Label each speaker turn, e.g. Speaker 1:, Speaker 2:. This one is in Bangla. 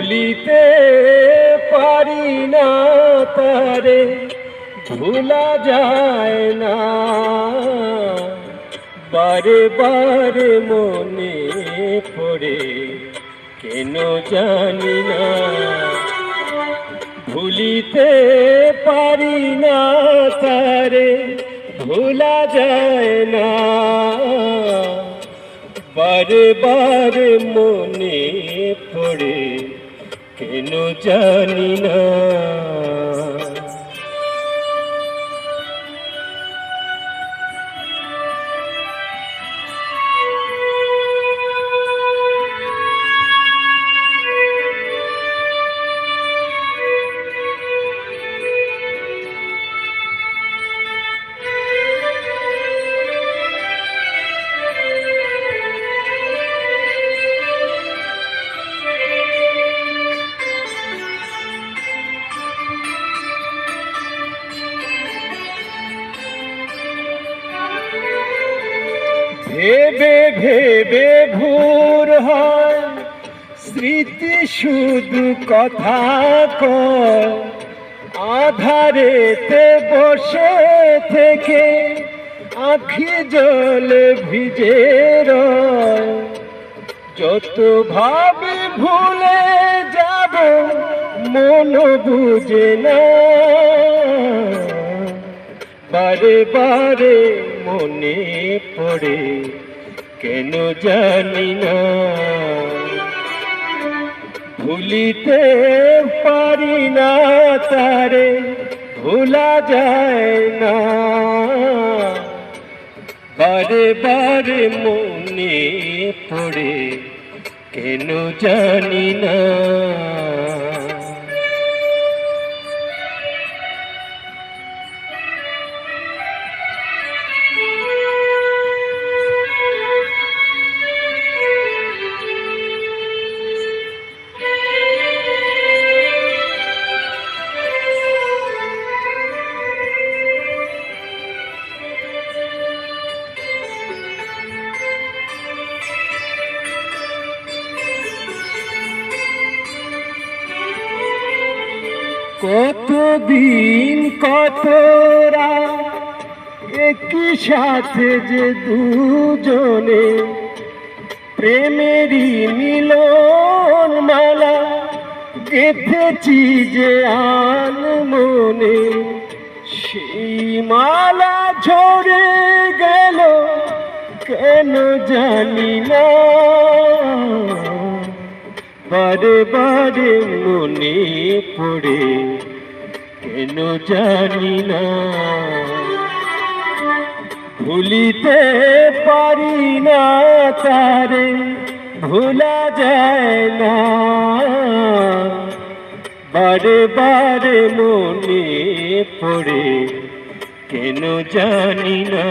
Speaker 1: ভুলিতে পারি না তারে, ভুলা যায় না। বারে বারে মনে পড়ে, কেন জানি না। ভুলিতে পারি না তারে, ভুলা যায় না। বারে বারে মনে পড়ে, কেন জানি না। ভেবে ভেবে ভোর হয়, স্মৃতি শুধু কথা কয়। আধারেতে বসে থেকে আঁখি জলে ভিজে রয়। যত ভাবি ভুলে যাব, মন বুঝে না। বারে বারে মনে পড়ে, কেন জানি না। ভুলিতে পারি না তারে, ভোলা যায় না। বারে বারে মনে পড়ে, কেন জানি না। কতদিন কত রাত একই সাথে যে দুজনে, প্রেমেরই মিলন মালা গেঁথেছি যে আনমনে। সেই মালা ঝরে গেল, কেন জানি না। বারে বারে মনে পড়ে, কেন জানি না। ভুলিতে পারি না তারে, ভোলা যায় না। বারে বারে মনে পড়ে, কেন জানি না।